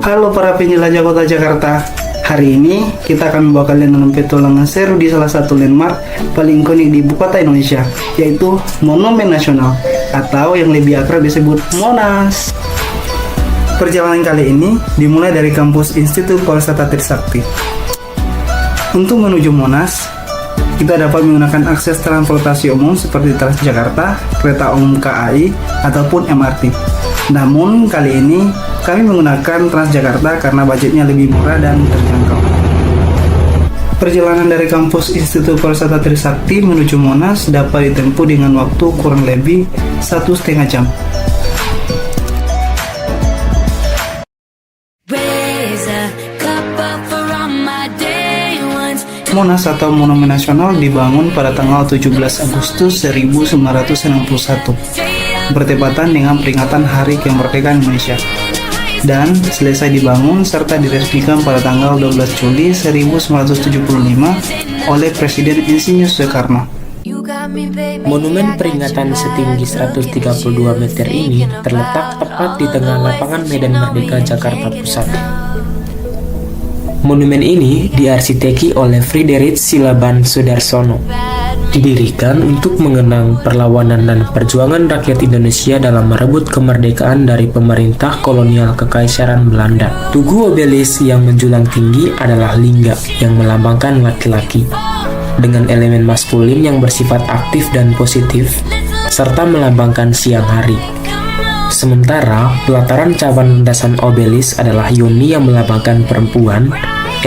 Halo para penjelajah kota Jakarta. Hari ini kita akan membawa kalian dalam petualangan seru di salah satu landmark paling ikonik di ibu kota Indonesia, yaitu Monumen Nasional atau yang lebih akrab disebut Monas. Perjalanan kali ini dimulai dari kampus Institut Polresta Trisakti. Untuk menuju Monas, kita dapat menggunakan akses transportasi umum seperti Transjakarta, kereta umum KAI, ataupun MRT. Namun kali ini kami menggunakan Transjakarta karena budgetnya lebih murah dan terjangkau. Perjalanan dari kampus Institut Polresta Trisakti menuju Monas dapat ditempuh dengan waktu kurang lebih 1,5 jam. Monas atau Monumen Nasional dibangun pada tanggal 17 Agustus 1961, bertepatan dengan peringatan Hari Kemerdekaan Indonesia, dan selesai dibangun serta diresmikan pada tanggal 12 Juli 1975 oleh Presiden Insinyur Soekarno. Monumen peringatan setinggi 132 meter ini terletak tepat di tengah lapangan Medan Merdeka, Jakarta Pusat. Monumen ini diarsiteki oleh Friedrich Silaban Sudarsono. Didirikan untuk mengenang perlawanan dan perjuangan rakyat Indonesia dalam merebut kemerdekaan dari pemerintah kolonial Kekaisaran Belanda. Tugu obelis yang menjulang tinggi adalah lingga yang melambangkan laki-laki, dengan elemen maskulin yang bersifat aktif dan positif, serta melambangkan siang hari. Sementara pelataran caban landasan obelis adalah yoni yang melambangkan perempuan,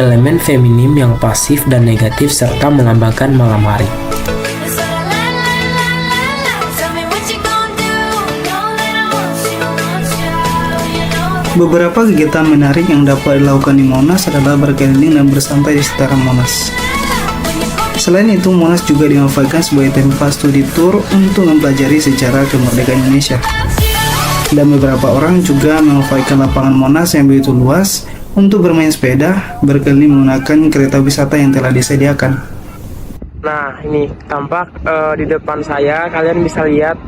elemen feminim yang pasif dan negatif, serta melambangkan malam hari. Beberapa kegiatan menarik yang dapat dilakukan di Monas adalah berkeliling dan bersantai di sekitaran Monas. Selain itu, Monas juga dimanfaatkan sebagai tempat studi tour untuk mempelajari sejarah kemerdekaan Indonesia. Dan beberapa orang juga memanfaatkan lapangan Monas yang begitu luas untuk bermain sepeda, berkeliling menggunakan kereta wisata yang telah disediakan. Nah, ini tampak di depan saya, kalian bisa lihat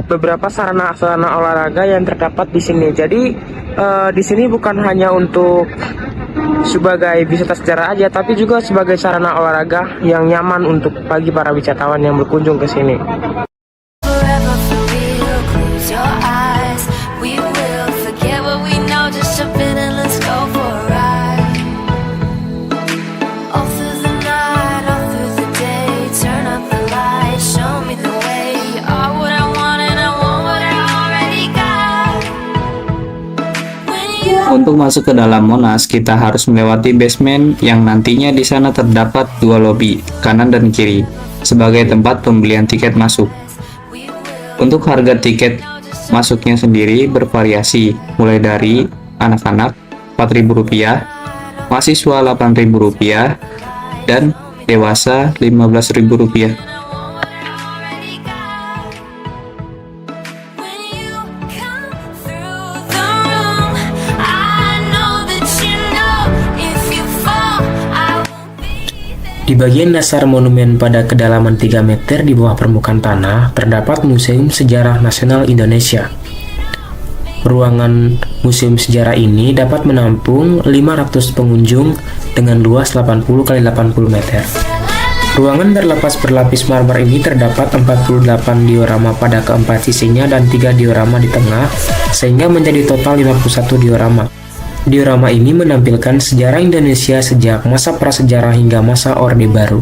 beberapa sarana-sarana olahraga yang terdapat di sini. Jadi di sini bukan hanya untuk sebagai wisata sejarah aja, tapi juga sebagai sarana olahraga yang nyaman untuk bagi para wisatawan yang berkunjung ke sini. Untuk masuk ke dalam Monas, kita harus melewati basement yang nantinya di sana terdapat dua lobi, kanan dan kiri, sebagai tempat pembelian tiket masuk. Untuk harga tiket masuknya sendiri bervariasi, mulai dari anak-anak Rp4.000, mahasiswa Rp8.000, dan dewasa Rp15.000. Di bagian dasar monumen pada kedalaman 3 meter di bawah permukaan tanah terdapat Museum Sejarah Nasional Indonesia. Ruangan Museum Sejarah ini dapat menampung 500 pengunjung dengan luas 80 x 80 meter. Ruangan berlapis marmer ini terdapat 48 diorama pada keempat sisinya dan 3 diorama di tengah, sehingga menjadi total 51 diorama. Diorama ini menampilkan sejarah Indonesia sejak masa prasejarah hingga masa Orde Baru.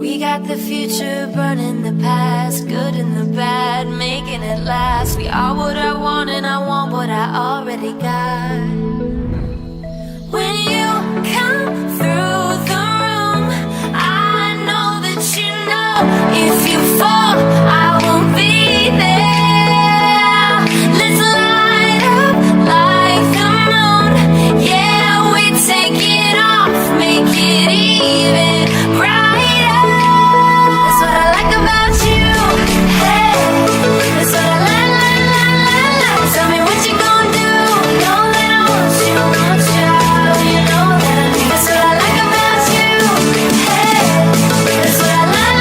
We got the future burning the past, good and the bad, making it last. We are what I want and I want what I already got. When you come through the room, I know that you know. If you fall, I won't be there. Let's light up like the moon. Yeah, we take it off, make it even brighter. That's what I like about you. Hey, that's what I like. Tell me what you gonna do. Know that I want you, you know that I need. That's what I like about you. Hey, that's what I like.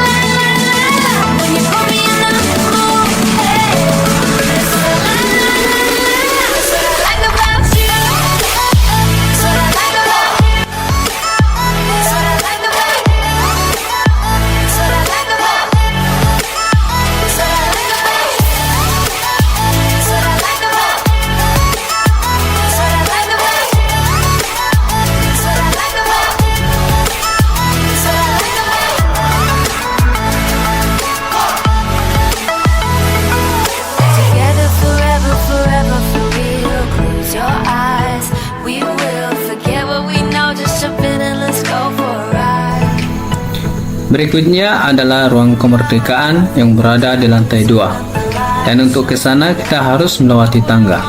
Berikutnya adalah ruang kemerdekaan yang berada di lantai 2. Dan untuk ke sana kita harus melewati tangga.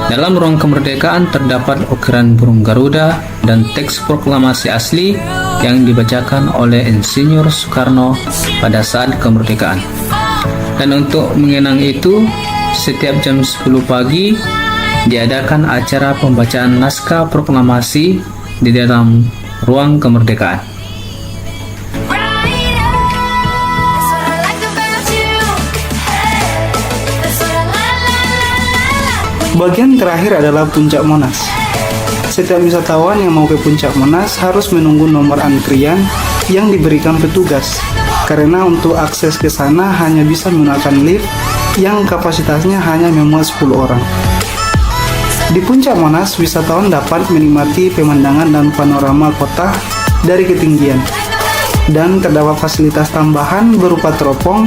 Dalam ruang kemerdekaan terdapat ukiran burung Garuda dan teks proklamasi asli yang dibacakan oleh Insinyur Soekarno pada saat kemerdekaan. Dan untuk mengenang itu, setiap jam 10 pagi diadakan acara pembacaan naskah proklamasi di dalam ruang kemerdekaan. That's what I like about you. Hey, that's what I like. Bagian terakhir adalah Puncak Monas. Setiap wisatawan yang mau ke Puncak Monas harus menunggu nomor antrian yang diberikan petugas. Karena untuk akses ke sana hanya bisa menggunakan lift yang kapasitasnya hanya memuat 10 orang. Di Puncak Monas, wisatawan dapat menikmati pemandangan dan panorama kota dari ketinggian. Dan terdapat fasilitas tambahan berupa teropong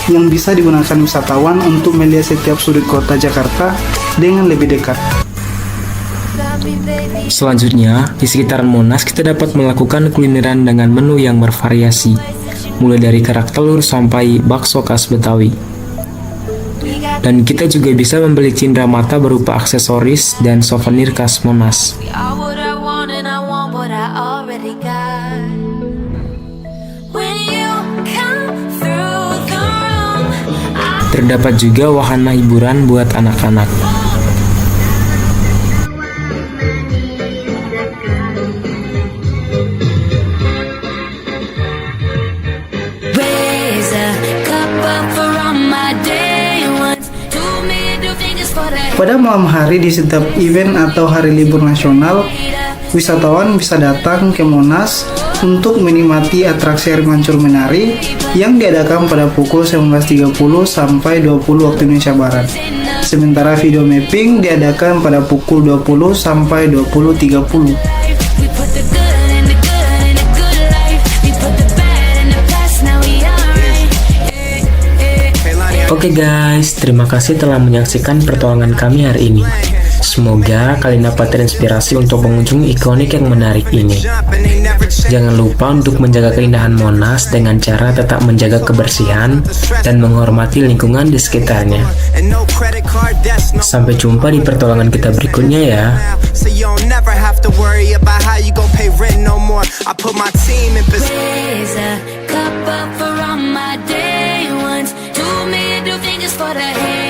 yang bisa digunakan wisatawan untuk melihat setiap sudut kota Jakarta dengan lebih dekat. Selanjutnya, di sekitaran Monas kita dapat melakukan kulineran dengan menu yang bervariasi, mulai dari kerak telur sampai bakso khas Betawi. Dan kita juga bisa membeli cindera mata berupa aksesoris dan souvenir khas Monas. We are what I want and I want what I already got. When you come through the room, Terdapat juga wahana hiburan buat anak-anak. raise a cup up for all my day ones. Two middle fingers for the Pada malam hari di setiap event atau hari libur nasional, wisatawan bisa datang ke Monas untuk menikmati atraksi air mancur menari yang diadakan pada pukul 19.30 sampai 20 waktu Indonesia Barat. Sementara video mapping diadakan pada pukul 20 sampai 20.30. We put the good in the good in a good life. We put the bad in the past, now we alright. Oke guys, terima kasih telah menyaksikan pertolongan kami hari ini. Semoga kalian dapat terinspirasi untuk mengunjungi ikonik yang menarik ini. Jangan lupa untuk menjaga keindahan Monas dengan cara tetap menjaga kebersihan dan menghormati lingkungan di sekitarnya. Sampai jumpa di pertolongan kita berikutnya ya. So you don't never have to worry about how you gon' pay rent no more. I put my team in position. Raise a cup up for all my day ones. Two middle fingers for the hate.